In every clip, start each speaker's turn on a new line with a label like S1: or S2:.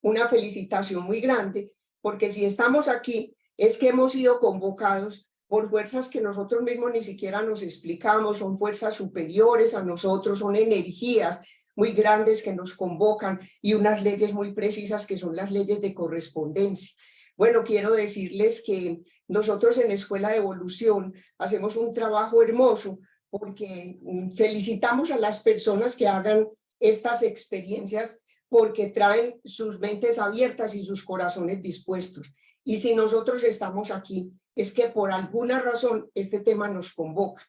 S1: una felicitación muy grande, porque si estamos aquí es que hemos sido convocados por fuerzas que nosotros mismos ni siquiera nos explicamos, son fuerzas superiores a nosotros, son energías muy grandes que nos convocan y unas leyes muy precisas que son las leyes de correspondencia. Bueno, quiero decirles que nosotros en Escuela de Evolución hacemos un trabajo hermoso porque felicitamos a las personas que hagan estas experiencias porque traen sus mentes abiertas y sus corazones dispuestos. Y si nosotros estamos aquí, es que por alguna razón este tema nos convoca.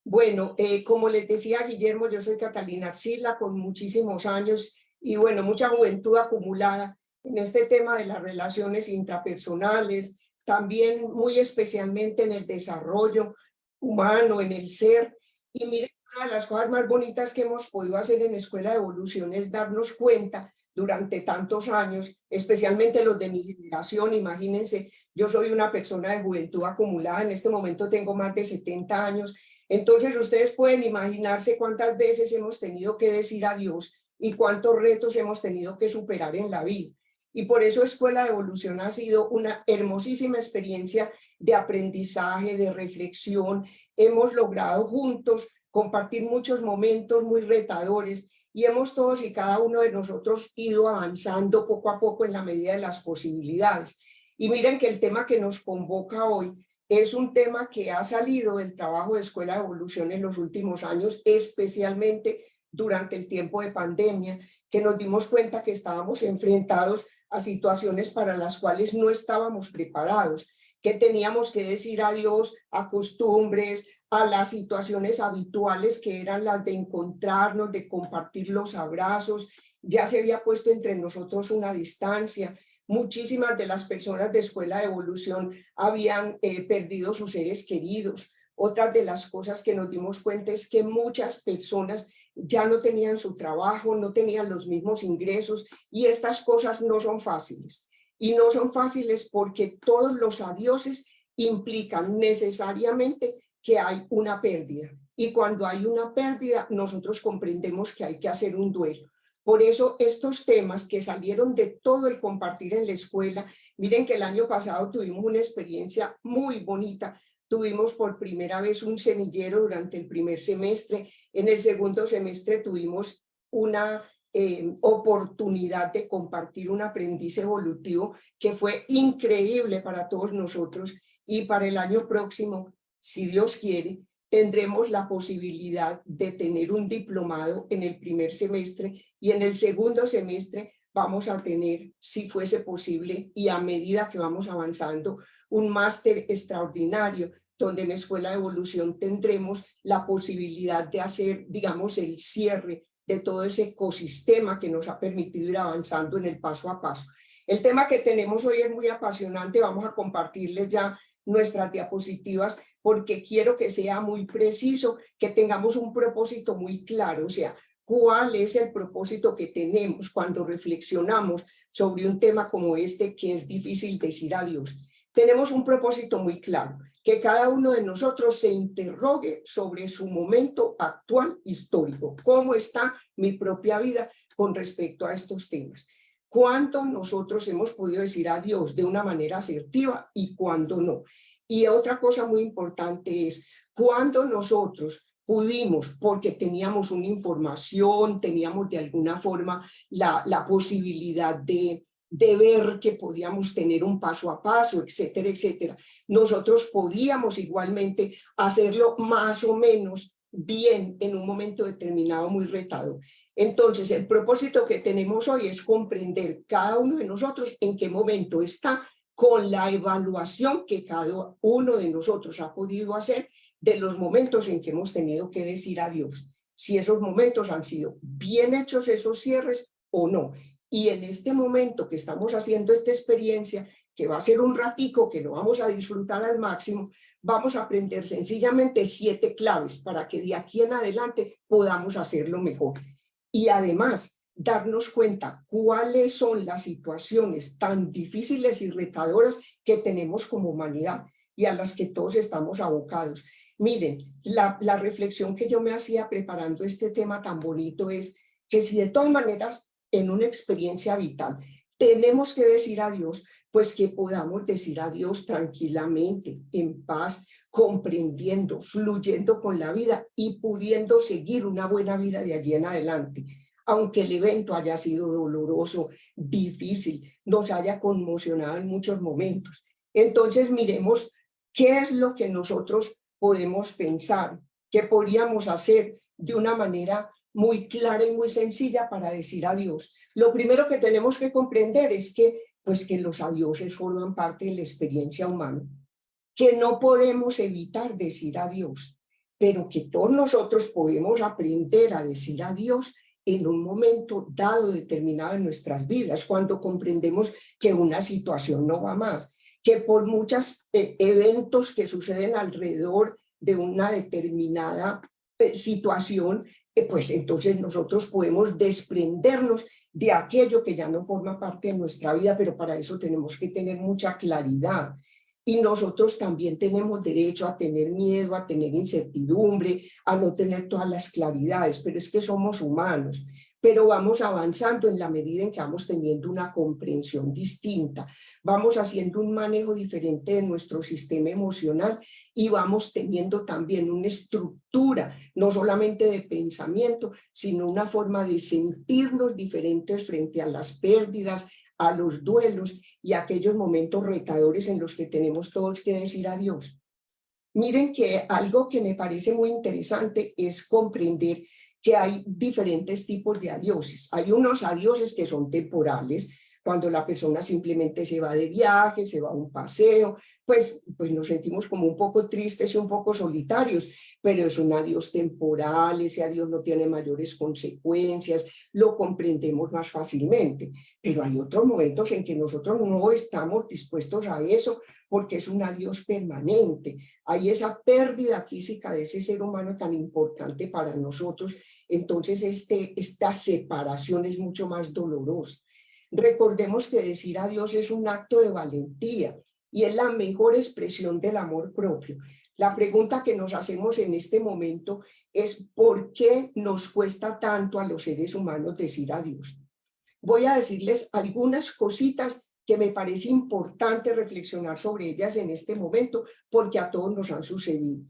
S1: Bueno, como les decía Guillermo, yo soy Catalina Arcila, con muchísimos años y bueno, mucha juventud acumulada en este tema de las relaciones intrapersonales, también muy especialmente en el desarrollo humano, en el ser. Y miren, una de las cosas más bonitas que hemos podido hacer en Escuela de Evolución es darnos cuenta durante tantos años, especialmente los de mi generación. Imagínense, yo soy una persona de juventud acumulada, en este momento tengo más de 70 años, entonces ustedes pueden imaginarse cuántas veces hemos tenido que decir adiós y cuántos retos hemos tenido que superar en la vida. Y por eso Escuela de Evolución ha sido una hermosísima experiencia de aprendizaje, de reflexión. Hemos logrado juntos compartir muchos momentos muy retadores y hemos todos y cada uno de nosotros ido avanzando poco a poco en la medida de las posibilidades. Y miren que el tema que nos convoca hoy es un tema que ha salido del trabajo de Escuela de Evolución en los últimos años, especialmente durante el tiempo de pandemia, que nos dimos cuenta que estábamos enfrentados a situaciones para las cuales no estábamos preparados, que teníamos que decir adiós a costumbres, a las situaciones habituales que eran las de encontrarnos, de compartir los abrazos. Ya se había puesto entre nosotros una distancia. Muchísimas de las personas de Escuela de Evolución habían perdido sus seres queridos. Otras de las cosas que nos dimos cuenta es que muchas personas ya no tenían su trabajo, no tenían los mismos ingresos y estas cosas no son fáciles. Y no son fáciles porque todos los adioses implican necesariamente que hay una pérdida. Y cuando hay una pérdida, nosotros comprendemos que hay que hacer un duelo. Por eso estos temas que salieron de todo el compartir en la escuela, miren que el año pasado tuvimos una experiencia muy bonita. Tuvimos por primera vez un semillero durante el primer semestre. En el segundo semestre tuvimos una oportunidad de compartir un aprendiz evolutivo que fue increíble para todos nosotros. Y para el año próximo, si Dios quiere, tendremos la posibilidad de tener un diplomado en el primer semestre y en el segundo semestre vamos a tener, si fuese posible y a medida que vamos avanzando, un máster extraordinario donde en Escuela de Evolución tendremos la posibilidad de hacer, digamos, el cierre de todo ese ecosistema que nos ha permitido ir avanzando en el paso a paso. El tema que tenemos hoy es muy apasionante, vamos a compartirles ya nuestras diapositivas porque quiero que sea muy preciso, que tengamos un propósito muy claro, o sea, cuál es el propósito que tenemos cuando reflexionamos sobre un tema como este que es difícil decir adiós. Tenemos un propósito muy claro, que cada uno de nosotros se interrogue sobre su momento actual histórico, cómo está mi propia vida con respecto a estos temas. ¿Cuándo nosotros hemos podido decir adiós de una manera asertiva y cuándo no? Y otra cosa muy importante es cuando nosotros pudimos, porque teníamos una información, teníamos de alguna forma la posibilidad de ver que podíamos tener un paso a paso, etcétera, etcétera. Nosotros podíamos igualmente hacerlo más o menos bien en un momento determinado muy retador. Entonces, el propósito que tenemos hoy es comprender cada uno de nosotros en qué momento está con la evaluación que cada uno de nosotros ha podido hacer de los momentos en que hemos tenido que decir adiós. Si esos momentos han sido bien hechos esos cierres o no. Y en este momento que estamos haciendo esta experiencia, que va a ser un ratico, que lo vamos a disfrutar al máximo, vamos a aprender sencillamente 7 claves para que de aquí en adelante podamos hacerlo mejor. Y además, darnos cuenta cuáles son las situaciones tan difíciles y retadoras que tenemos como humanidad y a las que todos estamos abocados. Miren, la reflexión que yo me hacía preparando este tema tan bonito es que si de todas maneras en una experiencia vital tenemos que decir adiós, pues que podamos decir adiós tranquilamente, en paz, comprendiendo, fluyendo con la vida y pudiendo seguir una buena vida de allí en adelante. Aunque el evento haya sido doloroso, difícil, nos haya conmocionado en muchos momentos. Entonces miremos qué es lo que nosotros podemos pensar, qué podríamos hacer de una manera muy clara y muy sencilla para decir adiós. Lo primero que tenemos que comprender es que los adioses forman parte de la experiencia humana, que no podemos evitar decir adiós, pero que todos nosotros podemos aprender a decir adiós en un momento dado determinado en nuestras vidas, cuando comprendemos que una situación no va más, que por muchos eventos que suceden alrededor de una determinada situación, pues entonces nosotros podemos desprendernos de aquello que ya no forma parte de nuestra vida, pero para eso tenemos que tener mucha claridad. Y nosotros también tenemos derecho a tener miedo, a tener incertidumbre, a no tener todas las claridades, pero es que somos humanos. Pero vamos avanzando en la medida en que vamos teniendo una comprensión distinta, vamos haciendo un manejo diferente de nuestro sistema emocional y vamos teniendo también una estructura, no solamente de pensamiento, sino una forma de sentirnos diferentes frente a las pérdidas, a los duelos y a aquellos momentos retadores en los que tenemos todos que decir adiós. Miren que algo que me parece muy interesante es comprender que hay diferentes tipos de adioses. Hay unos adioses que son temporales, cuando la persona simplemente se va de viaje, se va a un paseo, pues nos sentimos como un poco tristes y un poco solitarios, pero es un adiós temporal, ese adiós no tiene mayores consecuencias, lo comprendemos más fácilmente, pero hay otros momentos en que nosotros no estamos dispuestos a eso, porque es un adiós permanente, hay esa pérdida física de ese ser humano tan importante para nosotros, entonces esta separación es mucho más dolorosa. Recordemos que decir adiós es un acto de valentía y es la mejor expresión del amor propio. La pregunta que nos hacemos en este momento es ¿por qué nos cuesta tanto a los seres humanos decir adiós? Voy a decirles algunas cositas que me parece importante reflexionar sobre ellas en este momento porque a todos nos han sucedido.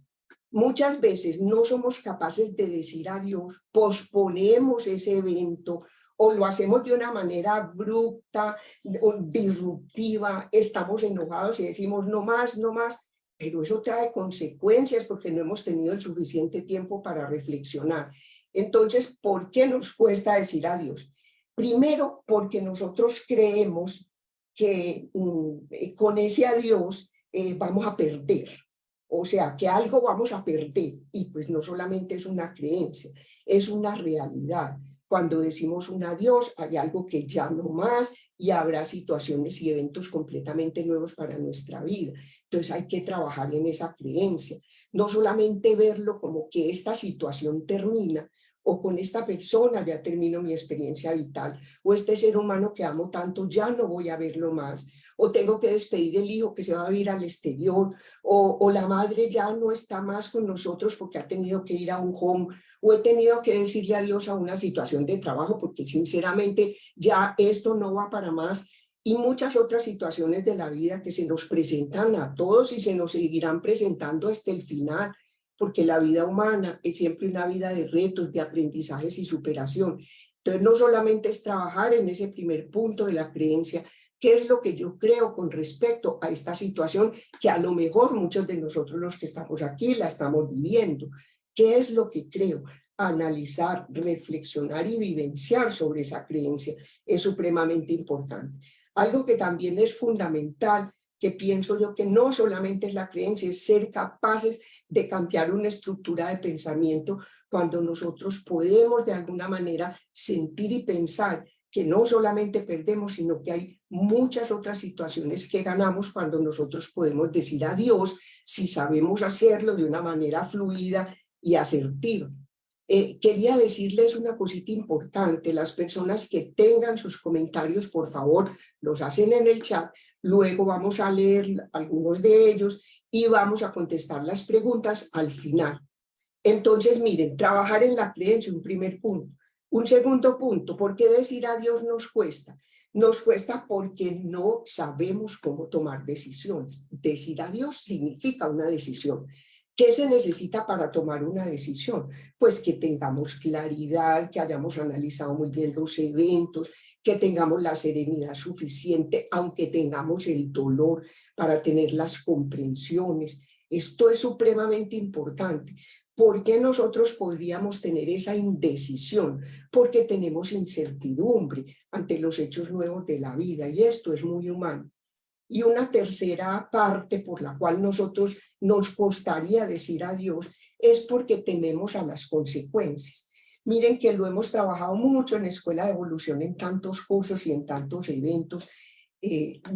S1: Muchas veces no somos capaces de decir adiós, posponemos ese evento, o lo hacemos de una manera abrupta o disruptiva, estamos enojados y decimos no más, no más, pero eso trae consecuencias porque no hemos tenido el suficiente tiempo para reflexionar. Entonces, ¿por qué nos cuesta decir adiós? Primero, porque nosotros creemos que con ese adiós vamos a perder. O sea, que algo vamos a perder y pues no solamente es una creencia, es una realidad. Cuando decimos un adiós, hay algo que ya no más y habrá situaciones y eventos completamente nuevos para nuestra vida. Entonces hay que trabajar en esa creencia, no solamente verlo como que esta situación termina o con esta persona ya termino mi experiencia vital o este ser humano que amo tanto ya no voy a verlo más o tengo que despedir el hijo que se va a vivir al exterior o la madre ya no está más con nosotros porque ha tenido que ir a un home o he tenido que decirle adiós a una situación de trabajo porque sinceramente ya esto no va para más y muchas otras situaciones de la vida que se nos presentan a todos y se nos seguirán presentando hasta el final, porque la vida humana es siempre una vida de retos, de aprendizajes y superación. Entonces no solamente es trabajar en ese primer punto de la creencia, qué es lo que yo creo con respecto a esta situación que a lo mejor muchos de nosotros los que estamos aquí la estamos viviendo. ¿Qué es lo que creo? Analizar, reflexionar y vivenciar sobre esa creencia es supremamente importante. Algo que también es fundamental, que pienso yo que no solamente es la creencia, es ser capaces de cambiar una estructura de pensamiento cuando nosotros podemos de alguna manera sentir y pensar que no solamente perdemos, sino que hay muchas otras situaciones que ganamos cuando nosotros podemos decir adiós si sabemos hacerlo de una manera fluida y asertiva. Quería decirles una cosita importante, las personas que tengan sus comentarios, por favor, los hacen en el chat, luego vamos a leer algunos de ellos y vamos a contestar las preguntas al final. Entonces, miren, trabajar en la creencia, un primer punto. Un segundo punto, ¿por qué decir adiós nos cuesta? Nos cuesta porque no sabemos cómo tomar decisiones. Decir adiós significa una decisión. ¿Qué se necesita para tomar una decisión? Pues que tengamos claridad, que hayamos analizado muy bien los eventos, que tengamos la serenidad suficiente, aunque tengamos el dolor para tener las comprensiones. Esto es supremamente importante. ¿Por qué nosotros podríamos tener esa indecisión? Porque tenemos incertidumbre ante los hechos nuevos de la vida y esto es muy humano. Y una tercera parte por la cual nosotros nos costaría decir adiós es porque tememos a las consecuencias. Miren que lo hemos trabajado mucho en Escuela de Evolución en tantos cursos y en tantos eventos.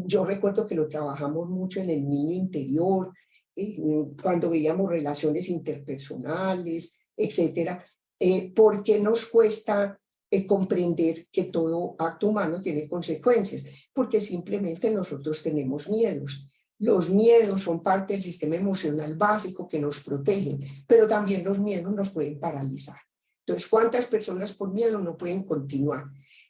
S1: Yo recuerdo que lo trabajamos mucho en el niño interior, cuando veíamos relaciones interpersonales, etcétera. ¿Por qué nos cuesta comprender que todo acto humano tiene consecuencias? Porque simplemente nosotros tenemos miedos. Los miedos son parte del sistema emocional básico que nos protegen, pero también los miedos nos pueden paralizar. Entonces, ¿cuántas personas por miedo no pueden continuar?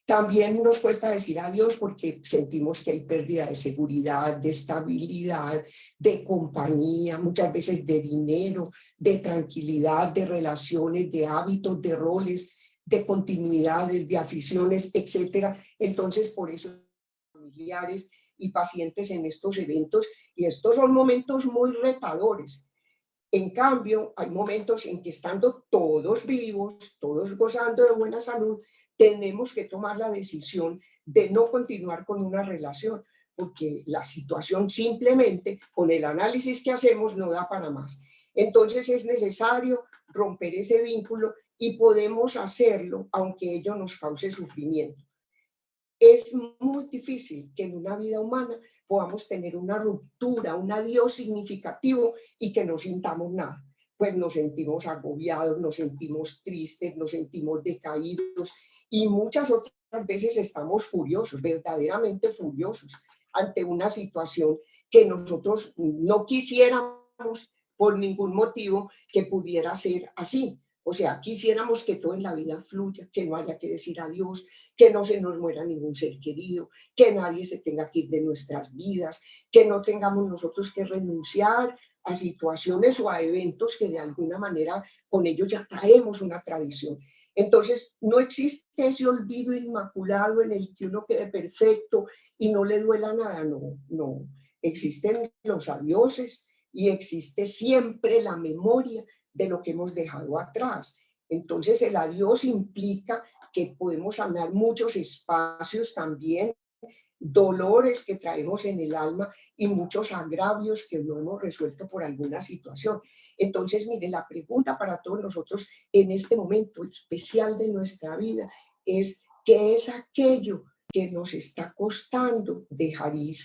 S1: También nos cuesta decir adiós porque sentimos que hay pérdida de seguridad, de estabilidad, de compañía, muchas veces de dinero, de tranquilidad, de relaciones, de hábitos, de roles, de continuidades, de aficiones, etcétera. Entonces, por eso familiares y pacientes en estos eventos, y estos son momentos muy retadores. En cambio, hay momentos en que estando todos vivos, todos gozando de buena salud, tenemos que tomar la decisión de no continuar con una relación, porque la situación simplemente, con el análisis que hacemos, no da para más. Entonces es necesario romper ese vínculo y podemos hacerlo aunque ello nos cause sufrimiento. Es muy difícil que en una vida humana podamos tener una ruptura, un adiós significativo y que no sintamos nada. Pues nos sentimos agobiados, nos sentimos tristes, nos sentimos decaídos y muchas otras veces estamos furiosos, verdaderamente furiosos ante una situación que nosotros no quisiéramos por ningún motivo que pudiera ser así. O sea, quisiéramos que todo en la vida fluya, que no haya que decir adiós, que no se nos muera ningún ser querido, que nadie se tenga que ir de nuestras vidas, que no tengamos nosotros que renunciar a situaciones o a eventos que de alguna manera con ellos ya traemos una tradición. Entonces, no existe ese olvido inmaculado en el que uno quede perfecto y no le duela nada, no, no. Existen los adioses y existe siempre la memoria de lo que hemos dejado atrás. Entonces, el adiós implica que podemos sanar muchos espacios también, dolores que traemos en el alma y muchos agravios que no hemos resuelto por alguna situación. Entonces, miren, la pregunta para todos nosotros en este momento especial de nuestra vida es: ¿qué es aquello que nos está costando dejar ir?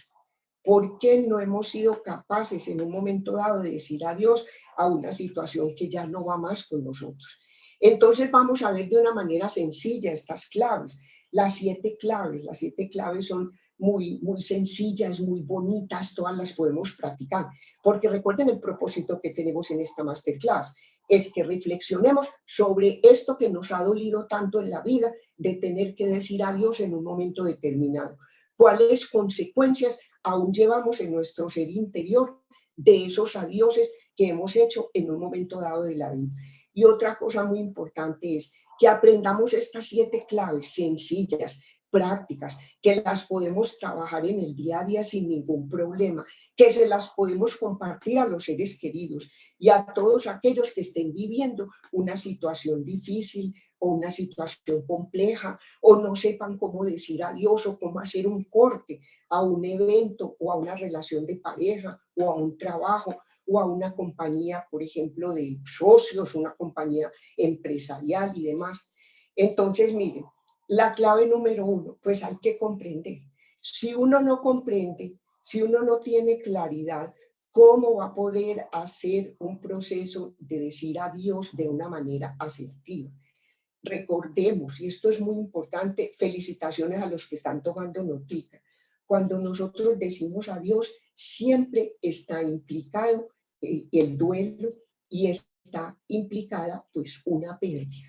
S1: ¿Por qué no hemos sido capaces en un momento dado de decir adiós a una situación que ya no va más con nosotros? Entonces vamos a ver de una manera sencilla estas claves. Las 7 claves son muy sencillas, muy bonitas, todas las podemos practicar. Porque recuerden el propósito que tenemos en esta masterclass, es que reflexionemos sobre esto que nos ha dolido tanto en la vida de tener que decir adiós en un momento determinado. ¿Cuáles consecuencias aún llevamos en nuestro ser interior de esos adioses que hemos hecho en un momento dado de la vida? Y otra cosa muy importante es que aprendamos estas 7 claves sencillas, prácticas, que las podemos trabajar en el día a día sin ningún problema, que se las podemos compartir a los seres queridos y a todos aquellos que estén viviendo una situación difícil o una situación compleja o no sepan cómo decir adiós o cómo hacer un corte a un evento o a una relación de pareja o a un trabajo o a una compañía, por ejemplo, de socios, una compañía empresarial y demás. Entonces, miren, la clave número 1, pues hay que comprender. Si uno no comprende, si uno no tiene claridad, ¿cómo va a poder hacer un proceso de decir adiós de una manera asertiva? Recordemos, y esto es muy importante, felicitaciones a los que están tomando notica. Cuando nosotros decimos adiós, siempre está implicado el duelo y está implicada pues una pérdida.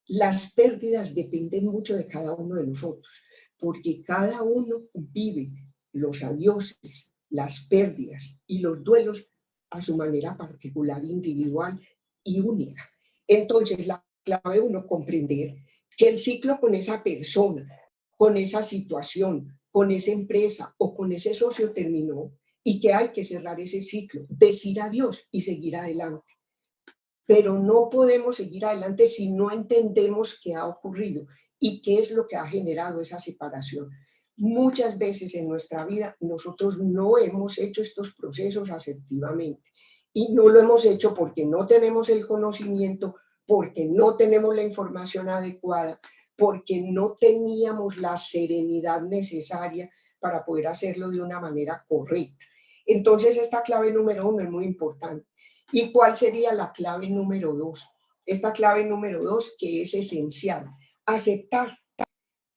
S1: Las pérdidas dependen mucho de cada uno de nosotros. porque cada uno vive los adioses, las pérdidas y los duelos a su manera particular, individual y única. Entonces, la clave uno comprender que el ciclo con esa persona, con esa situación, con esa empresa o con ese socio terminó y que hay que cerrar ese ciclo, decir adiós y seguir adelante. Pero no podemos seguir adelante si no entendemos qué ha ocurrido y qué es lo que ha generado esa separación. Muchas veces en nuestra vida nosotros no hemos hecho estos procesos asertivamente y no lo hemos hecho porque no tenemos el conocimiento, porque no tenemos la información adecuada, porque no teníamos la serenidad necesaria para poder hacerlo de una manera correcta. Entonces, esta clave número 1 es muy importante. ¿Y cuál sería la clave número 2? Esta clave número 2 que es esencial, aceptar.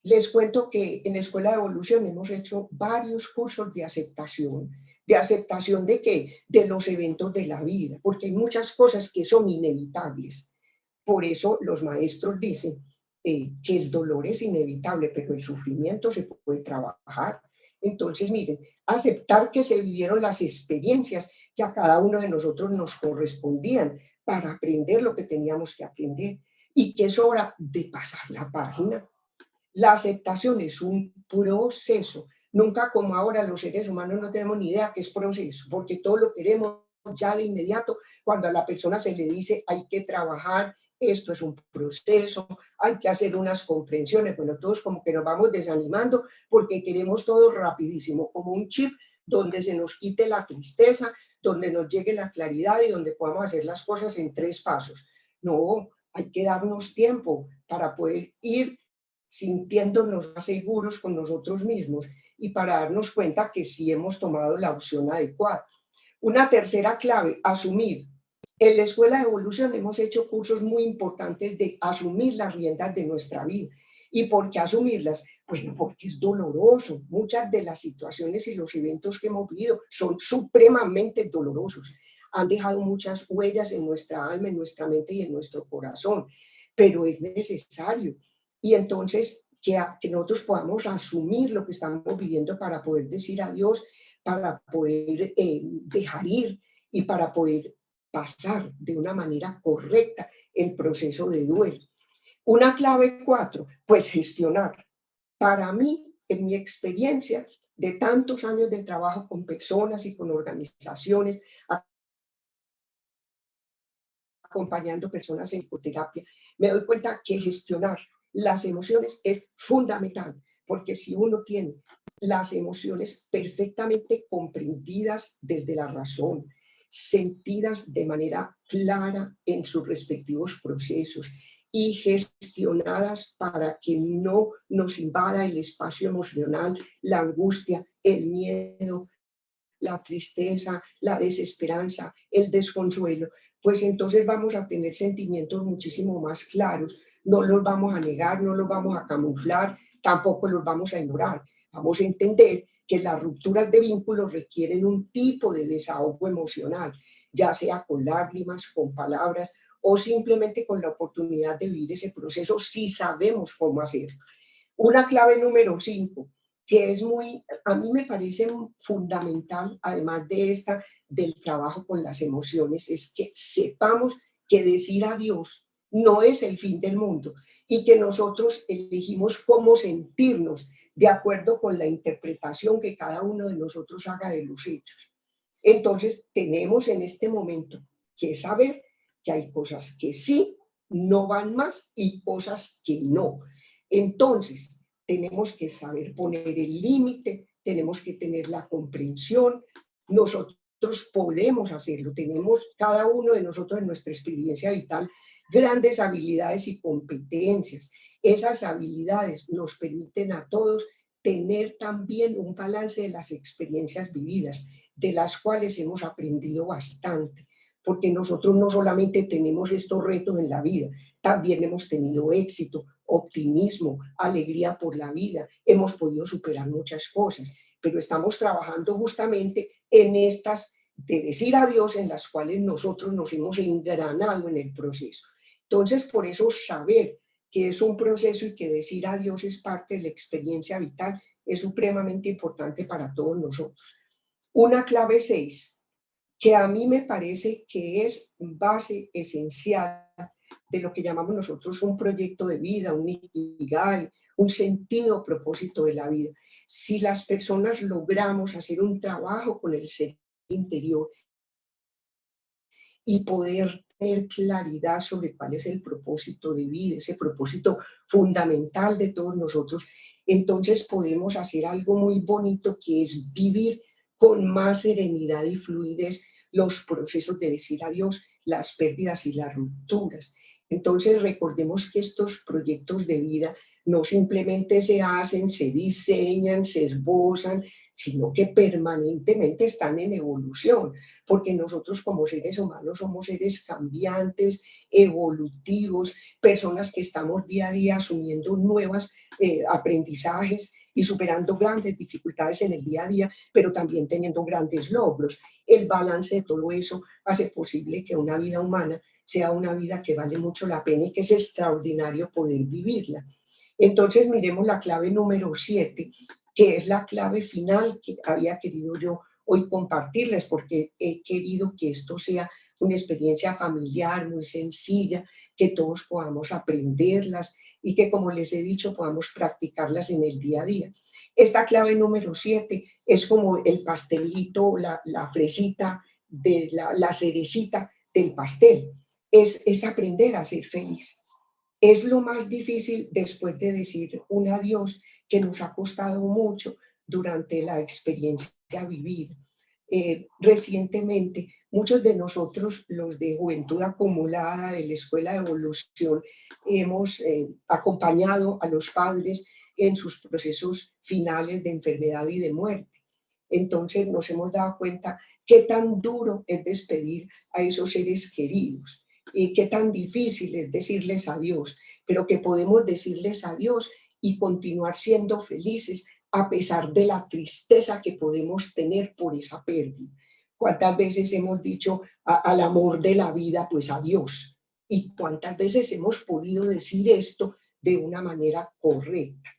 S1: Les cuento que en la Escuela de Evolución hemos hecho varios cursos de aceptación. ¿De aceptación de qué? De los eventos de la vida, porque hay muchas cosas que son inevitables. Por eso los maestros dicen que el dolor es inevitable, pero el sufrimiento se puede trabajar. Entonces, miren, aceptar que se vivieron las experiencias que a cada uno de nosotros nos correspondían para aprender lo que teníamos que aprender y que es hora de pasar la página. La aceptación es un proceso. Nunca como ahora los seres humanos no tenemos ni idea qué es proceso, porque todo lo queremos ya de inmediato. Cuando a la persona se le dice hay que trabajar, esto es un proceso, hay que hacer unas comprensiones. Bueno, todos como que nos vamos desanimando porque queremos todo rapidísimo, como un chip donde se nos quite la tristeza, donde nos llegue la claridad y donde podamos hacer las cosas en 3 pasos. No, hay que darnos tiempo para poder ir sintiéndonos más seguros con nosotros mismos y para darnos cuenta que sí hemos tomado la opción adecuada. Una tercera clave, asumir. En la Escuela de Evolución hemos hecho cursos muy importantes de asumir las riendas de nuestra vida. ¿Y por qué asumirlas? Bueno, porque es doloroso. Muchas de las situaciones y los eventos que hemos vivido son supremamente dolorosos. Han dejado muchas huellas en nuestra alma, en nuestra mente y en nuestro corazón, pero es necesario. Y entonces que nosotros podamos asumir lo que estamos viviendo para poder decir adiós, para poder dejar ir y para poder pasar de una manera correcta el proceso de duelo. Una clave 4, pues gestionar. Para mí, en mi experiencia de tantos años de trabajo con personas y con organizaciones, acompañando personas en psicoterapia, me doy cuenta que gestionar las emociones es fundamental, porque si uno tiene las emociones perfectamente comprendidas desde la razón, sentidas de manera clara en sus respectivos procesos y gestionadas para que no nos invada el espacio emocional, la angustia, el miedo, la tristeza, la desesperanza, el desconsuelo, pues entonces vamos a tener sentimientos muchísimo más claros, no los vamos a negar, no los vamos a camuflar, tampoco los vamos a ignorar. Vamos a entender que las rupturas de vínculos requieren un tipo de desahogo emocional, ya sea con lágrimas, con palabras o simplemente con la oportunidad de vivir ese proceso si sabemos cómo hacerlo. Una clave número 5, que es a mí me parece fundamental, además de esta, del trabajo con las emociones, es que sepamos que decir adiós no es el fin del mundo y que nosotros elegimos cómo sentirnos de acuerdo con la interpretación que cada uno de nosotros haga de los hechos. Entonces, tenemos en este momento que saber que hay cosas que sí no van más y cosas que no. Entonces, tenemos que saber poner el límite, tenemos que tener la comprensión. Nosotros podemos hacerlo, tenemos cada uno de nosotros en nuestra experiencia vital grandes habilidades y competencias. Esas habilidades nos permiten a todos tener también un balance de las experiencias vividas, de las cuales hemos aprendido bastante, porque nosotros no solamente tenemos estos retos en la vida, también hemos tenido éxito, optimismo, alegría por la vida, hemos podido superar muchas cosas, pero estamos trabajando justamente en estas de decir adiós en las cuales nosotros nos hemos engranado en el proceso. Entonces, por eso saber que es un proceso y que decir adiós es parte de la experiencia vital, es supremamente importante para todos nosotros. Una clave 6, que a mí me parece que es base esencial de lo que llamamos nosotros un proyecto de vida, un ikigai, un sentido, propósito de la vida. Si las personas logramos hacer un trabajo con el ser interior y poder tener claridad sobre cuál es el propósito de vida, ese propósito fundamental de todos nosotros, entonces podemos hacer algo muy bonito que es vivir con más serenidad y fluidez los procesos de decir adiós, las pérdidas y las rupturas. Entonces recordemos que estos proyectos de vida no simplemente se hacen, se diseñan, se esbozan, sino que permanentemente están en evolución, porque nosotros como seres humanos somos seres cambiantes, evolutivos, personas que estamos día a día asumiendo nuevos aprendizajes y superando grandes dificultades en el día a día, pero también teniendo grandes logros. El balance de todo eso hace posible que una vida humana sea una vida que vale mucho la pena y que es extraordinario poder vivirla. Entonces miremos la clave número 7, que es la clave final que había querido yo hoy compartirles, porque he querido que esto sea una experiencia familiar muy sencilla, que todos podamos aprenderlas y que, como les he dicho, podamos practicarlas en el día a día. Esta clave número 7 es como el pastelito, la fresita, la cerecita del pastel. Es aprender a ser feliz. Es lo más difícil después de decir un adiós que nos ha costado mucho durante la experiencia vivida. Recientemente, muchos de nosotros, los de Juventud Acumulada de la Escuela de Evolución, hemos acompañado a los padres en sus procesos finales de enfermedad y de muerte. Entonces nos hemos dado cuenta qué tan duro es despedir a esos seres queridos y qué tan difícil es decirles adiós, pero que podemos decirles adiós y continuar siendo felices a pesar de la tristeza que podemos tener por esa pérdida. ¿Cuántas veces hemos dicho al amor de la vida, pues adiós? ¿Y cuántas veces hemos podido decir esto de una manera correcta?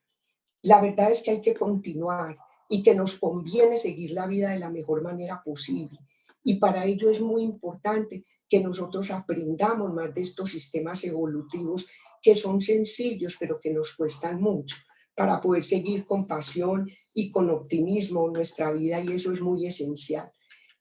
S1: La verdad es que hay que continuar y que nos conviene seguir la vida de la mejor manera posible. Y para ello es muy importante que nosotros aprendamos más de estos sistemas evolutivos que son sencillos, pero que nos cuestan mucho, para poder seguir con pasión y con optimismo nuestra vida, y eso es muy esencial.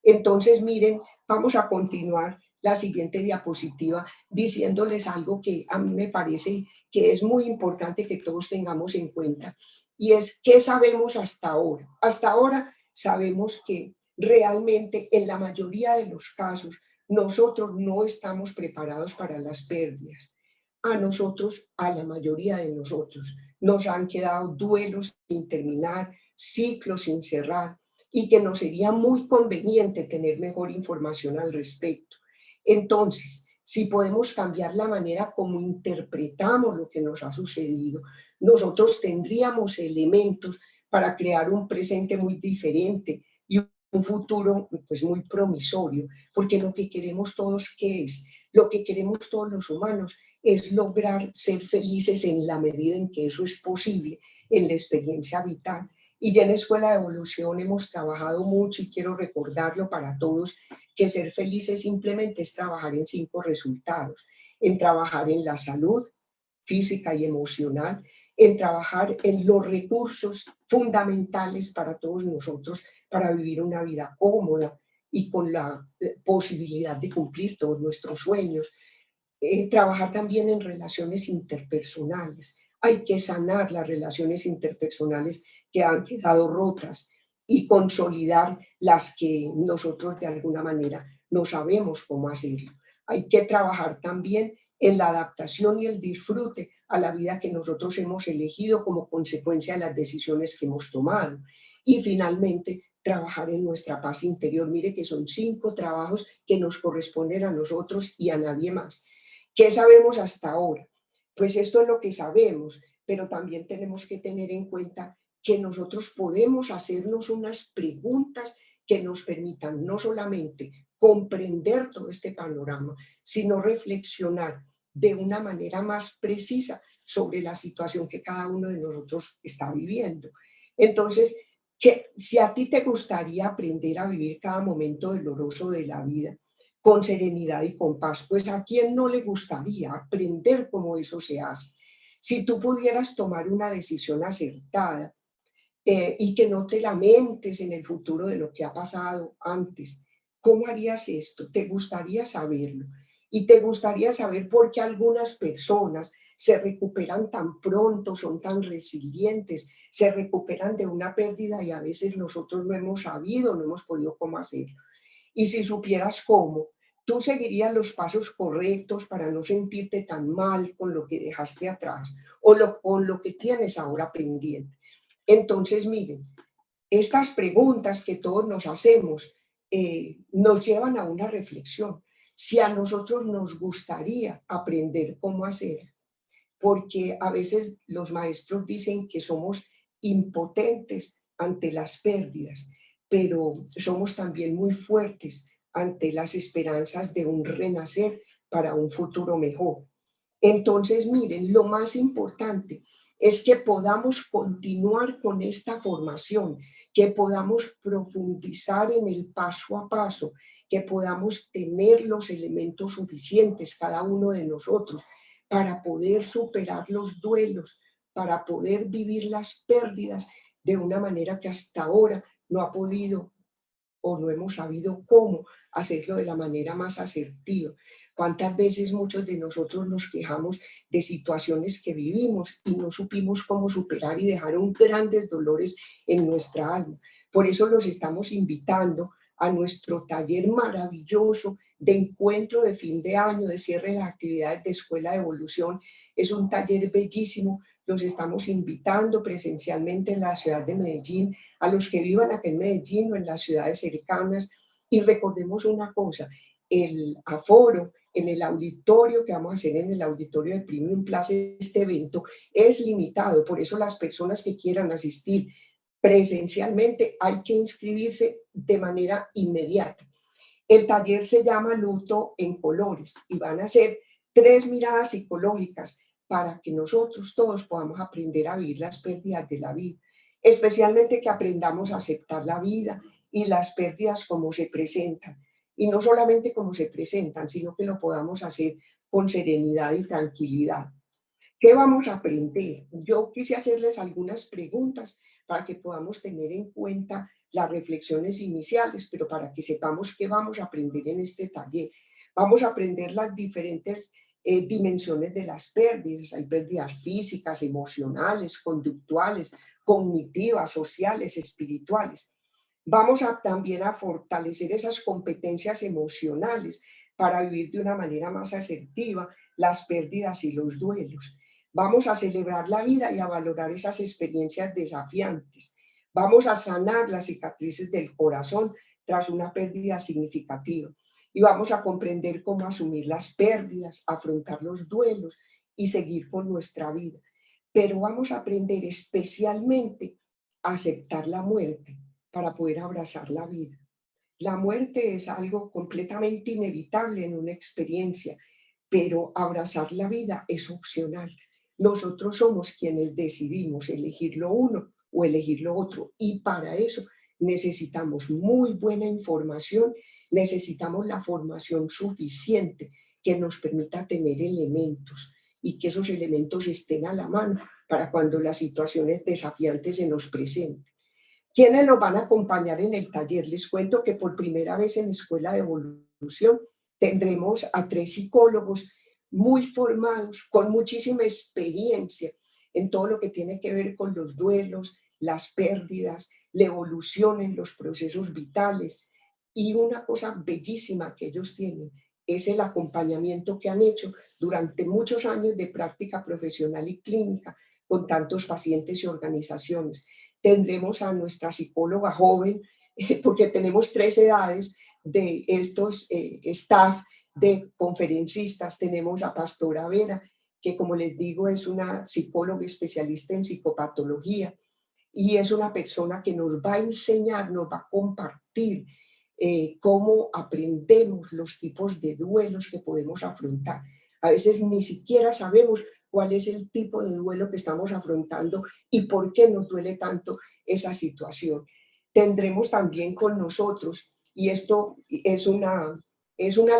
S1: Entonces, miren, vamos a continuar la siguiente diapositiva diciéndoles algo que a mí me parece que es muy importante que todos tengamos en cuenta, y es qué sabemos hasta ahora. Hasta ahora sabemos que realmente en la mayoría de los casos nosotros no estamos preparados para las pérdidas. A nosotros, a la mayoría de nosotros, nos han quedado duelos sin terminar, ciclos sin cerrar, y que nos sería muy conveniente tener mejor información al respecto. Entonces, si podemos cambiar la manera como interpretamos lo que nos ha sucedido, nosotros tendríamos elementos para crear un presente muy diferente y un futuro pues muy promisorio, porque lo que queremos todos, ¿qué es? Lo que queremos todos los humanos es lograr ser felices en la medida en que eso es posible en la experiencia vital. Y ya en la Escuela de Evolución hemos trabajado mucho, y quiero recordarlo para todos, que ser felices simplemente es trabajar en 5 resultados: en trabajar en la salud física y emocional, en trabajar en los recursos fundamentales para todos nosotros para vivir una vida cómoda y con la posibilidad de cumplir todos nuestros sueños. Trabajar también en relaciones interpersonales. Hay que sanar las relaciones interpersonales que han quedado rotas y consolidar las que nosotros de alguna manera no sabemos cómo hacerlo. Hay que trabajar también en la adaptación y el disfrute a la vida que nosotros hemos elegido como consecuencia de las decisiones que hemos tomado. Y finalmente, trabajar en nuestra paz interior. Mire que son 5 trabajos que nos corresponden a nosotros y a nadie más. ¿Qué sabemos hasta ahora? Pues esto es lo que sabemos, pero también tenemos que tener en cuenta que nosotros podemos hacernos unas preguntas que nos permitan no solamente comprender todo este panorama, sino reflexionar de una manera más precisa sobre la situación que cada uno de nosotros está viviendo. Entonces, que si a ti te gustaría aprender a vivir cada momento doloroso de la vida con serenidad y con paz, pues a quién no le gustaría aprender cómo eso se hace. Si tú pudieras tomar una decisión acertada y que no te lamentes en el futuro de lo que ha pasado antes, ¿cómo harías esto? ¿Te gustaría saberlo? Y te gustaría saber por qué algunas personas se recuperan tan pronto, son tan resilientes, se recuperan de una pérdida y a veces nosotros no hemos sabido, no hemos podido cómo hacerlo. Y si supieras cómo, tú seguirías los pasos correctos para no sentirte tan mal con lo que dejaste atrás o con lo que tienes ahora pendiente. Entonces, miren, estas preguntas que todos nos hacemos nos llevan a una reflexión. Si a nosotros nos gustaría aprender cómo hacer, porque a veces los maestros dicen que somos impotentes ante las pérdidas, pero somos también muy fuertes ante las esperanzas de un renacer para un futuro mejor. Entonces, miren, lo más importante es que podamos continuar con esta formación, que podamos profundizar en el paso a paso, que podamos tener los elementos suficientes, cada uno de nosotros, para poder superar los duelos, para poder vivir las pérdidas de una manera que hasta ahora no ha podido o no hemos sabido cómo hacerlo de la manera más asertiva. ¿Cuántas veces muchos de nosotros nos quejamos de situaciones que vivimos y no supimos cómo superar y dejaron grandes dolores en nuestra alma? Por eso los estamos invitando a nuestro taller maravilloso de encuentro de fin de año, de cierre de las actividades de Escuela de Evolución. Es un taller bellísimo. Los estamos invitando presencialmente en la ciudad de Medellín, a los que vivan aquí en Medellín o en las ciudades cercanas. Y recordemos una cosa, el aforo en el auditorio que vamos a hacer en el auditorio de Premium Plaza, este evento es limitado, por eso las personas que quieran asistir presencialmente hay que inscribirse de manera inmediata. El taller se llama Luto en Colores y van a ser 3 miradas psicológicas para que nosotros todos podamos aprender a vivir las pérdidas de la vida, especialmente que aprendamos a aceptar la vida y las pérdidas como se presentan, y no solamente como se presentan, sino que lo podamos hacer con serenidad y tranquilidad. ¿Qué vamos a aprender? Yo quise hacerles algunas preguntas para que podamos tener en cuenta las reflexiones iniciales, pero para que sepamos qué vamos a aprender en este taller. Vamos a aprender las diferentes dimensiones de las pérdidas. Hay pérdidas físicas, emocionales, conductuales, cognitivas, sociales, espirituales. Vamos también a fortalecer esas competencias emocionales para vivir de una manera más asertiva las pérdidas y los duelos. Vamos a celebrar la vida y a valorar esas experiencias desafiantes. Vamos a sanar las cicatrices del corazón tras una pérdida significativa. Y vamos a comprender cómo asumir las pérdidas, afrontar los duelos y seguir con nuestra vida. Pero vamos a aprender especialmente a aceptar la muerte para poder abrazar la vida. La muerte es algo completamente inevitable en una experiencia, pero abrazar la vida es opcional. Nosotros somos quienes decidimos elegir lo uno o elegir lo otro, y para eso necesitamos muy buena información, necesitamos la formación suficiente que nos permita tener elementos y que esos elementos estén a la mano para cuando las situaciones desafiantes se nos presenten. ¿Quiénes nos van a acompañar en el taller? Les cuento que por primera vez en Escuela de Evolución tendremos a 3 psicólogos muy formados, con muchísima experiencia en todo lo que tiene que ver con los duelos, las pérdidas, la evolución en los procesos vitales. Y una cosa bellísima que ellos tienen es el acompañamiento que han hecho durante muchos años de práctica profesional y clínica con tantos pacientes y organizaciones. Tendremos a nuestra psicóloga joven, porque tenemos 3 edades de estos staff de conferencistas. Tenemos a Pastora Vera, que como les digo es una psicóloga especialista en psicopatología y es una persona que nos va a enseñar, nos va a compartir cómo aprendemos los tipos de duelos que podemos afrontar. A veces ni siquiera sabemos cuál es el tipo de duelo que estamos afrontando y por qué nos duele tanto esa situación. Tendremos también con nosotros, y esto es una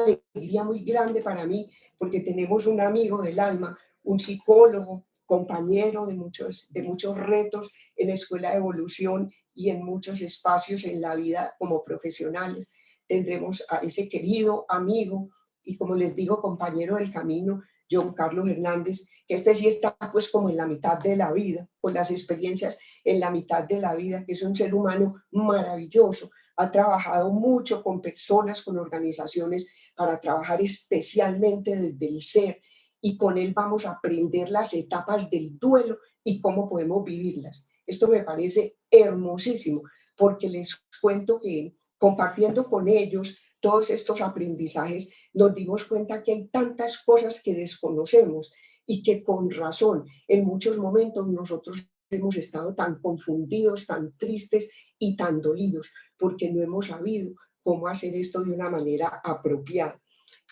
S1: alegría muy grande para mí, porque tenemos un amigo del alma, un psicólogo, compañero de muchos retos en Escuela de Evolución y en muchos espacios en la vida como profesionales. Tendremos a ese querido amigo y, como les digo, compañero del camino, John Carlos Hernández, que este sí está pues como en la mitad de la vida, con las experiencias en la mitad de la vida, que es un ser humano maravilloso. Ha trabajado mucho con personas, con organizaciones, para trabajar especialmente desde el ser, y con él vamos a aprender las etapas del duelo y cómo podemos vivirlas. Esto me parece hermosísimo, porque les cuento que compartiendo con ellos todos estos aprendizajes, nos dimos cuenta que hay tantas cosas que desconocemos y que con razón en muchos momentos nosotros hemos estado tan confundidos, tan tristes y tan dolidos, porque no hemos sabido cómo hacer esto de una manera apropiada.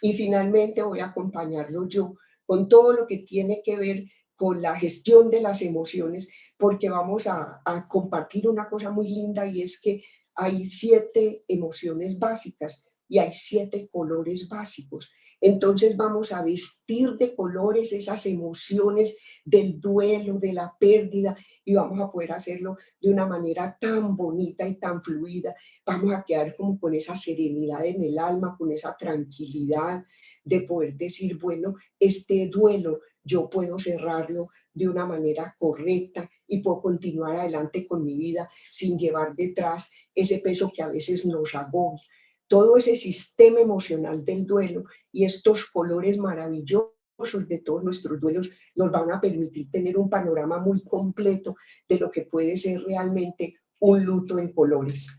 S1: Y finalmente voy a acompañarlo yo con todo lo que tiene que ver con la gestión de las emociones, porque vamos a compartir una cosa muy linda, y es que hay 7 emociones básicas y hay 7 colores básicos. Entonces vamos a vestir de colores esas emociones del duelo, de la pérdida, y vamos a poder hacerlo de una manera tan bonita y tan fluida. Vamos a quedar como con esa serenidad en el alma, con esa tranquilidad de poder decir, bueno, este duelo yo puedo cerrarlo de una manera correcta y puedo continuar adelante con mi vida sin llevar detrás ese peso que a veces nos agobia. Todo ese sistema emocional del duelo y estos colores maravillosos de todos nuestros duelos nos van a permitir tener un panorama muy completo de lo que puede ser realmente un luto en colores.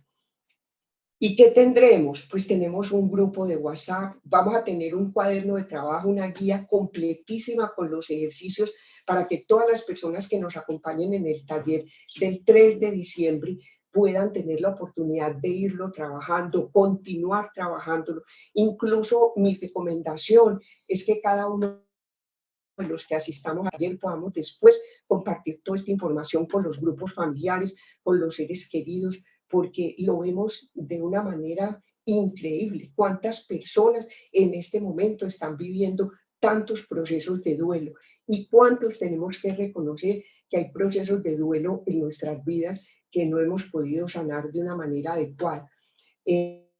S1: ¿Y qué tendremos? Pues tenemos un grupo de WhatsApp, vamos a tener un cuaderno de trabajo, una guía completísima con los ejercicios para que todas las personas que nos acompañen en el taller del 3 de diciembre puedan tener la oportunidad de irlo trabajando, continuar trabajándolo. Incluso mi recomendación es que cada uno de los que asistamos ayer podamos después compartir toda esta información con los grupos familiares, con los seres queridos, porque lo vemos de una manera increíble. ¿Cuántas personas en este momento están viviendo tantos procesos de duelo? ¿Y cuántos tenemos que reconocer que hay procesos de duelo en nuestras vidas que no hemos podido sanar de una manera adecuada?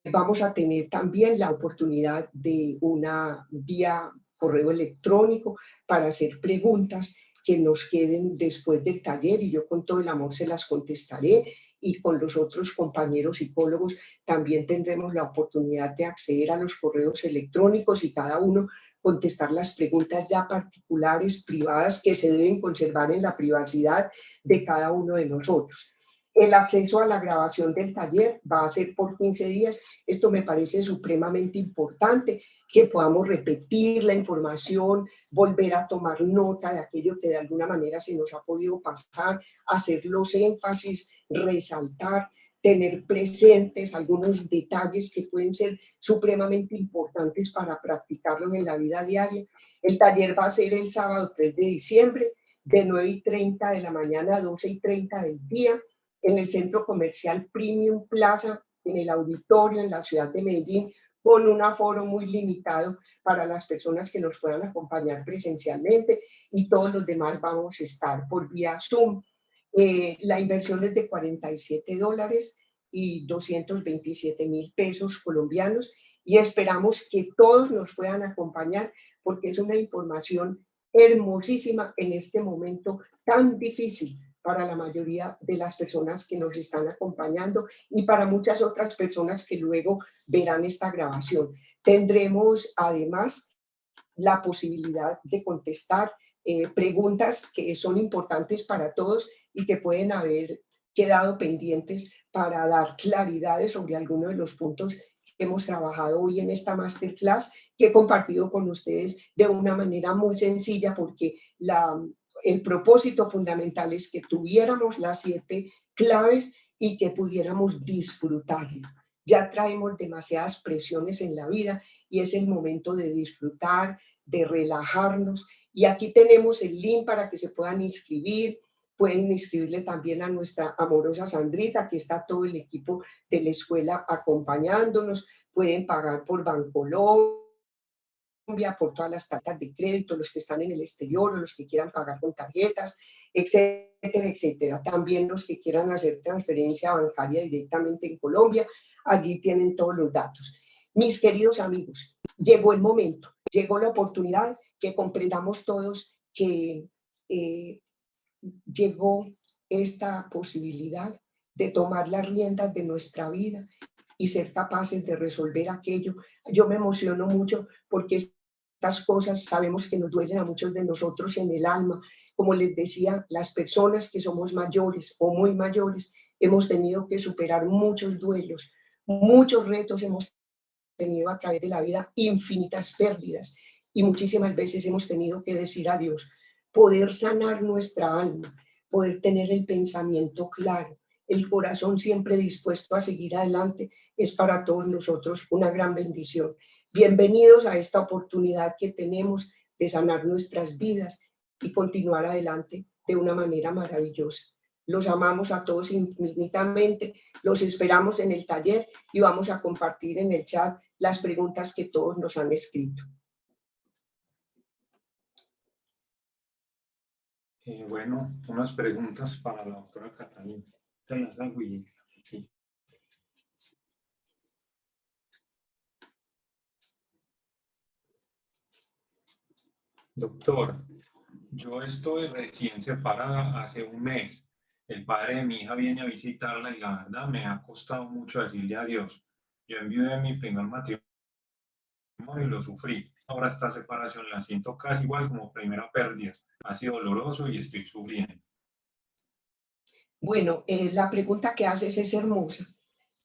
S1: Vamos a tener también la oportunidad de una vía correo electrónico para hacer preguntas que nos queden después del taller, y yo con todo el amor se las contestaré, y con los otros compañeros psicólogos también tendremos la oportunidad de acceder a los correos electrónicos y cada uno contestar las preguntas ya particulares, privadas, que se deben conservar en la privacidad de cada uno de nosotros. El acceso a la grabación del taller va a ser por 15 días. Esto me parece supremamente importante, que podamos repetir la información, volver a tomar nota de aquello que de alguna manera se nos ha podido pasar, hacer los énfasis, resaltar, tener presentes algunos detalles que pueden ser supremamente importantes para practicarlos en la vida diaria. El taller va a ser el sábado 3 de diciembre, de 9:30 de la mañana a 12:30 del día, en el Centro Comercial Premium Plaza, en el auditorio en la ciudad de Medellín, con un aforo muy limitado para las personas que nos puedan acompañar presencialmente, y todos los demás vamos a estar por vía Zoom. La inversión es de $47 y 227.000 pesos colombianos, y esperamos que todos nos puedan acompañar, porque es una información hermosísima en este momento tan difícil para la mayoría de las personas que nos están acompañando y para muchas otras personas que luego verán esta grabación. Tendremos además la posibilidad de contestar preguntas que son importantes para todos y que pueden haber quedado pendientes, para dar claridades sobre algunos de los puntos que hemos trabajado hoy en esta masterclass, que he compartido con ustedes de una manera muy sencilla, porque el propósito fundamental es que tuviéramos las 7 claves y que pudiéramos disfrutarlo. Ya traemos demasiadas presiones en la vida y es el momento de disfrutar, de relajarnos Y aquí tenemos el link para que se puedan inscribir. Pueden inscribirle también a nuestra amorosa Sandrita, aquí está todo el equipo de la escuela acompañándonos. Pueden pagar por Bancolombia, por todas las tarjetas de crédito, los que están en el exterior o los que quieran pagar con tarjetas, etcétera, etcétera. También los que quieran hacer transferencia bancaria directamente en Colombia, allí tienen todos los datos. Mis queridos amigos, llegó el momento, llegó la oportunidad que comprendamos todos que llegó esta posibilidad de tomar las riendas de nuestra vida y ser capaces de resolver aquello. Yo me emociono mucho porque estas cosas sabemos que nos duelen a muchos de nosotros en el alma. Como les decía, las personas que somos mayores o muy mayores hemos tenido que superar muchos duelos, muchos retos hemos tenido a través de la vida, infinitas pérdidas, y muchísimas veces hemos tenido que decir adiós. Poder sanar nuestra alma, poder tener el pensamiento claro, el corazón siempre dispuesto a seguir adelante, es para todos nosotros una gran bendición. Bienvenidos a esta oportunidad que tenemos de sanar nuestras vidas y continuar adelante de una manera maravillosa. Los amamos a todos infinitamente, los esperamos en el taller y vamos a compartir en el chat las preguntas que todos nos han escrito.
S2: Bueno, unas preguntas para la doctora Catalina. Sí. Doctor, yo estoy recién separada hace un mes. El padre de mi hija viene a visitarla y la verdad me ha costado mucho decirle adiós. Yo enviudé mi primer matrimonio y lo sufrí. Ahora esta separación la siento casi igual como primera pérdida. Ha sido doloroso y estoy sufriendo.
S1: Bueno, la pregunta que haces es hermosa,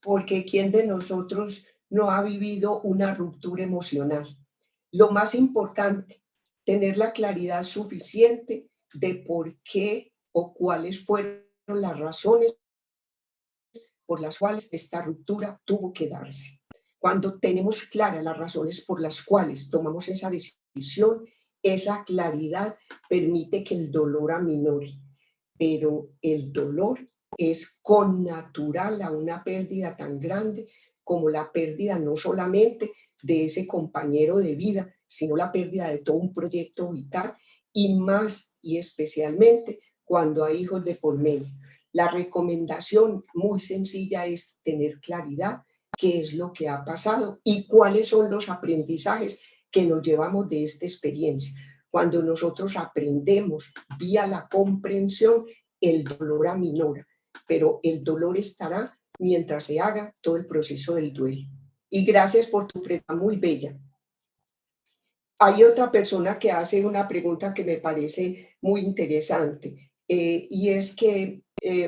S1: porque ¿quién de nosotros no ha vivido una ruptura emocional? Lo más importante, tener la claridad suficiente de por qué o cuáles fueron las razones por las cuales esta ruptura tuvo que darse. Cuando tenemos claras las razones por las cuales tomamos esa decisión, esa claridad permite que el dolor aminore, pero el dolor es connatural a una pérdida tan grande como la pérdida no solamente de ese compañero de vida, sino la pérdida de todo un proyecto vital y más y especialmente cuando hay hijos de por medio. La recomendación muy sencilla es tener claridad qué es lo que ha pasado y cuáles son los aprendizajes que nos llevamos de esta experiencia. Cuando nosotros aprendemos vía la comprensión, el dolor aminora, pero el dolor estará mientras se haga todo el proceso del duelo. Y gracias por tu pregunta muy bella. Hay otra persona que hace una pregunta que me parece muy interesante y es que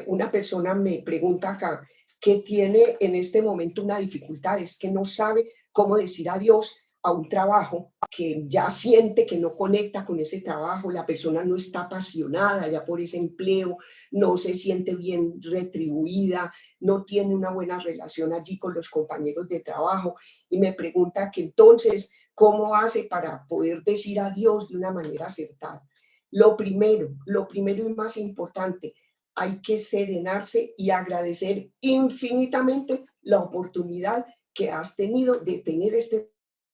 S1: una persona me pregunta acá que tiene en este momento una dificultad, es que no sabe cómo decir adiós a un trabajo, que ya siente que no conecta con ese trabajo, la persona no está apasionada ya por ese empleo, no se siente bien retribuida, no tiene una buena relación allí con los compañeros de trabajo y me pregunta que entonces, ¿cómo hace para poder decir adiós de una manera acertada? Lo primero y más importante, hay que serenarse y agradecer infinitamente la oportunidad que has tenido de tener este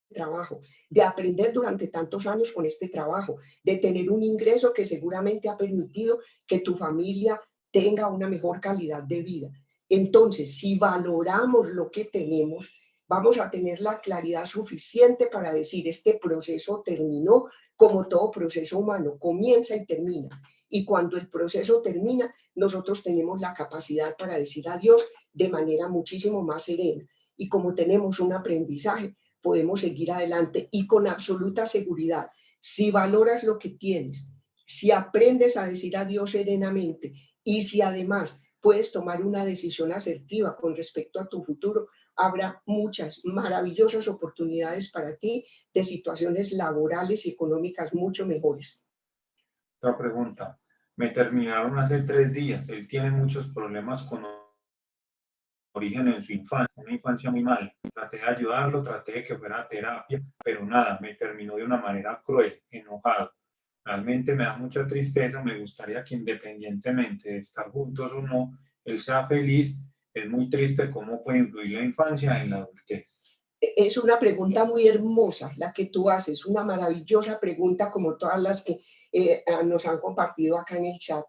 S1: trabajo, de aprender durante tantos años con este trabajo, de tener un ingreso que seguramente ha permitido que tu familia tenga una mejor calidad de vida. Entonces, si valoramos lo que tenemos, vamos a tener la claridad suficiente para decir este proceso terminó, como todo proceso humano, comienza y termina. Y cuando el proceso termina, nosotros tenemos la capacidad para decir adiós de manera muchísimo más serena. Y como tenemos un aprendizaje, podemos seguir adelante y con absoluta seguridad. Si valoras lo que tienes, si aprendes a decir adiós serenamente y si además puedes tomar una decisión asertiva con respecto a tu futuro, habrá muchas maravillosas oportunidades para ti de situaciones laborales y económicas mucho mejores.
S2: Otra pregunta. Me terminaron hace 3 días. Él tiene muchos problemas con origen en su infancia, una infancia muy mala. Traté de ayudarlo, traté de que fuera a terapia, pero nada, me terminó de una manera cruel, enojado. Realmente me da mucha tristeza, me gustaría que independientemente de estar juntos o no, él sea feliz. Es muy triste cómo puede influir la infancia en la adultez.
S1: Es una pregunta muy hermosa la que tú haces, una maravillosa pregunta como todas las que nos han compartido acá en el chat.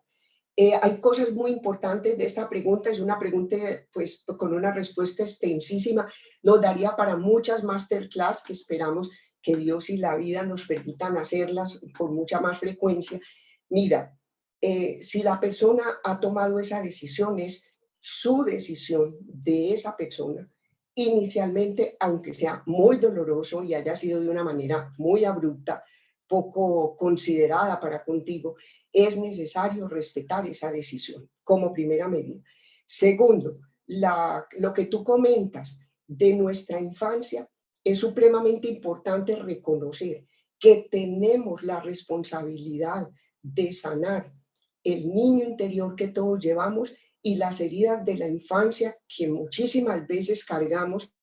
S1: Hay cosas muy importantes de esta pregunta, es una pregunta pues con una respuesta extensísima, nos daría para muchas masterclass que esperamos que Dios y la vida nos permitan hacerlas con mucha más frecuencia. Mira, si la persona ha tomado esa decisión, es su decisión de esa persona. Inicialmente, aunque sea muy doloroso y haya sido de una manera muy abrupta, poco considerada para contigo, es necesario respetar esa decisión como primera medida. Segundo, lo que tú comentas de nuestra infancia, es supremamente importante reconocer que tenemos la responsabilidad de sanar el niño interior que todos llevamos y las heridas de la infancia que muchísimas veces cargamos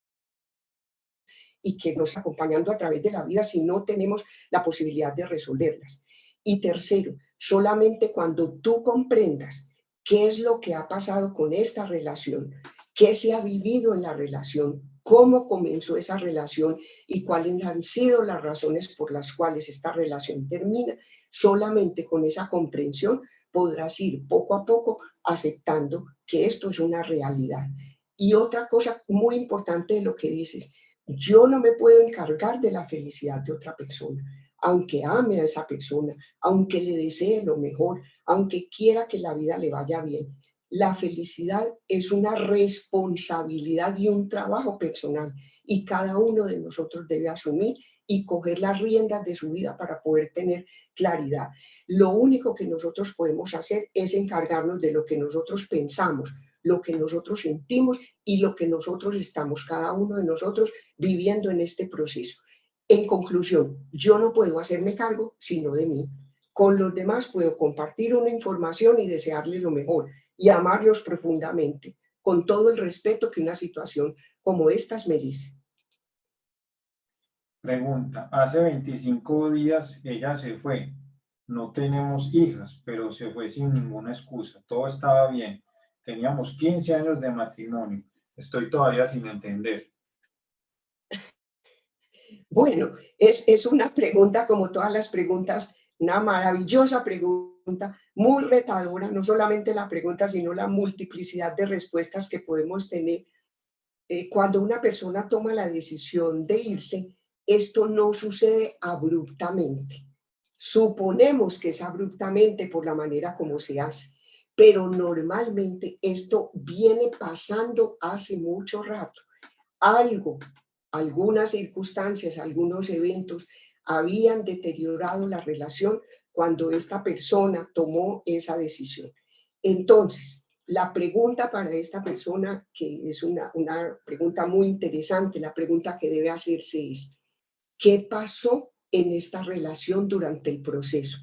S1: y que nos acompañando a través de la vida si no tenemos la posibilidad de resolverlas. Y tercero, solamente cuando tú comprendas qué es lo que ha pasado con esta relación, qué se ha vivido en la relación, cómo comenzó esa relación y cuáles han sido las razones por las cuales esta relación termina, solamente con esa comprensión podrás ir poco a poco aceptando que esto es una realidad. Y otra cosa muy importante de lo que dices, yo no me puedo encargar de la felicidad de otra persona, aunque ame a esa persona, aunque le desee lo mejor, aunque quiera que la vida le vaya bien. La felicidad es una responsabilidad y un trabajo personal y cada uno de nosotros debe asumir y coger las riendas de su vida para poder tener claridad. Lo único que nosotros podemos hacer es encargarnos de lo que nosotros pensamos, lo que nosotros sentimos y lo que nosotros estamos, cada uno de nosotros, viviendo en este proceso. En conclusión, yo no puedo hacerme cargo sino de mí. Con los demás puedo compartir una información y desearles lo mejor y amarlos profundamente, con todo el respeto que una situación como estas merece.
S2: Pregunta, hace 25 días ella se fue. No tenemos hijas, pero se fue sin ninguna excusa. Todo estaba bien. Teníamos 15 años de matrimonio. Estoy todavía sin entender.
S1: Bueno, es una pregunta como todas las preguntas, una maravillosa pregunta, muy retadora, no solamente la pregunta, sino la multiplicidad de respuestas que podemos tener. Cuando una persona toma la decisión de irse, esto no sucede abruptamente. Suponemos que es abruptamente por la manera como se hace, pero normalmente esto viene pasando hace mucho rato. Algo, algunas circunstancias, algunos eventos habían deteriorado la relación cuando esta persona tomó esa decisión. Entonces, la pregunta para esta persona, que es una pregunta muy interesante, la pregunta que debe hacerse es, ¿qué pasó en esta relación durante el proceso?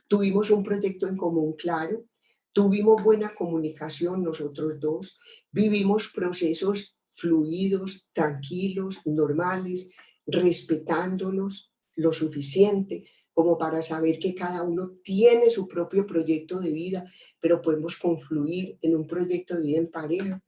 S1: Tuvimos un proyecto en común claro, tuvimos buena comunicación nosotros dos, vivimos procesos fluidos, tranquilos, normales, respetándonos lo suficiente como para saber que cada uno tiene su propio proyecto de vida, pero podemos confluir en un proyecto de vida en pareja.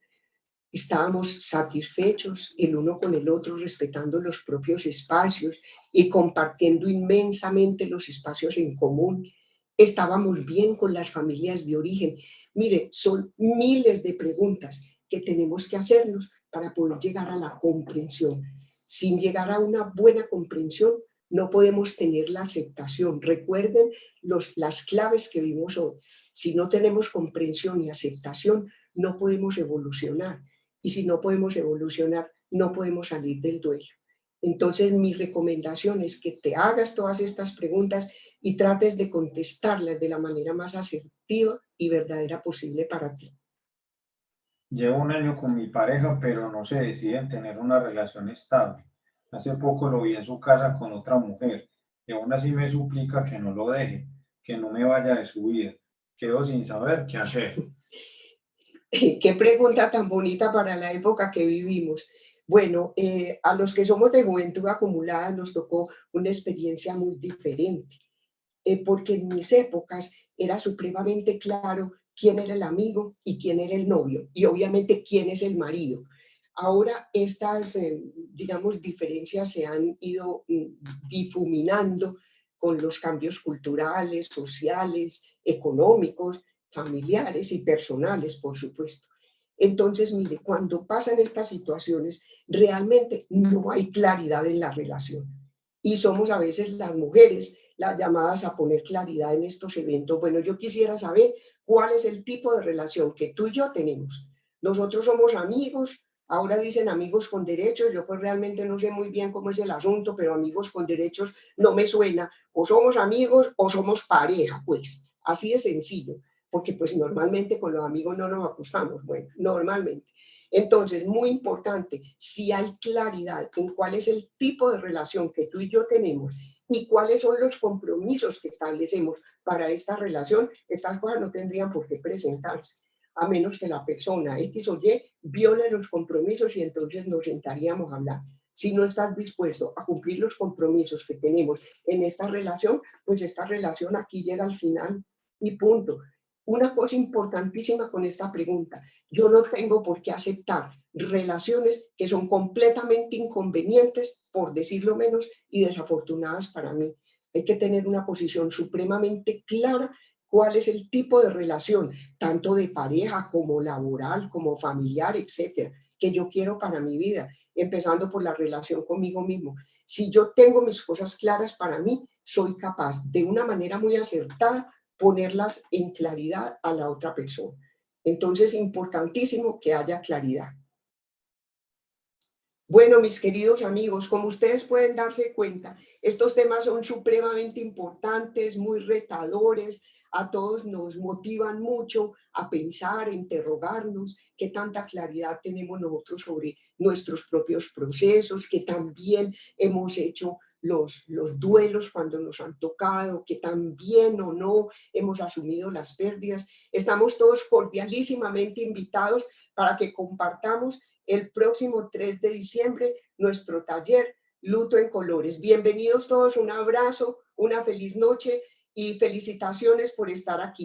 S1: Estábamos satisfechos el uno con el otro, respetando los propios espacios y compartiendo inmensamente los espacios en común. Estábamos bien con las familias de origen. Mire, son miles de preguntas que tenemos que hacernos para poder llegar a la comprensión. Sin llegar a una buena comprensión, no podemos tener la aceptación. Recuerden las claves que vimos hoy. Si no tenemos comprensión y aceptación, no podemos evolucionar. Y si no podemos evolucionar, no podemos salir del duelo. Entonces, mi recomendación es que te hagas todas estas preguntas y trates de contestarlas de la manera más asertiva y verdadera posible para ti.
S2: Llevo un año con mi pareja, pero no se decide en tener una relación estable. Hace poco lo vi en su casa con otra mujer y aún así me suplica que no lo deje, que no me vaya de su vida. Quedo sin saber qué hacer.
S1: Qué pregunta tan bonita para la época que vivimos. Bueno, a los que somos de juventud acumulada nos tocó una experiencia muy diferente. porque en mis épocas era supremamente claro quién era el amigo y quién era el novio, y obviamente quién es el marido. Ahora estas, digamos, diferencias se han ido difuminando con los cambios culturales, sociales, económicos, familiares y personales, por supuesto. Entonces, mire, cuando pasan estas situaciones, realmente no hay claridad en la relación. Y somos a veces las mujeres las llamadas a poner claridad en estos eventos. Bueno, yo quisiera saber cuál es el tipo de relación que tú y yo tenemos. Nosotros somos amigos, ahora dicen amigos con derechos, yo pues realmente no sé muy bien cómo es el asunto, pero amigos con derechos no me suena. O somos amigos o somos pareja, pues, así de sencillo, porque pues normalmente con los amigos no nos acostamos, bueno, normalmente. Entonces, muy importante, si hay claridad en cuál es el tipo de relación que tú y yo tenemos y cuáles son los compromisos que establecemos para esta relación, estas cosas no tendrían por qué presentarse, a menos que la persona X o Y viole los compromisos y entonces nos sentaríamos a hablar. Si no estás dispuesto a cumplir los compromisos que tenemos en esta relación, pues esta relación aquí llega al final y punto. Una cosa importantísima con esta pregunta, yo no tengo por qué aceptar relaciones que son completamente inconvenientes, por decirlo menos, y desafortunadas para mí. Hay que tener una posición supremamente clara cuál es el tipo de relación, tanto de pareja como laboral, como familiar, etcétera, que yo quiero para mi vida, empezando por la relación conmigo mismo. Si yo tengo mis cosas claras para mí, soy capaz de una manera muy acertada ponerlas en claridad a la otra persona. Entonces, importantísimo que haya claridad. Bueno, mis queridos amigos, como ustedes pueden darse cuenta, estos temas son supremamente importantes, muy retadores, a todos nos motivan mucho a pensar, a interrogarnos, qué tanta claridad tenemos nosotros sobre nuestros propios procesos, que también hemos hecho los duelos cuando nos han tocado, que también o no hemos asumido las pérdidas. Estamos todos cordialísimamente invitados para que compartamos el próximo 3 de diciembre nuestro taller Luto en Colores. Bienvenidos todos, un abrazo, una feliz noche y felicitaciones por estar aquí.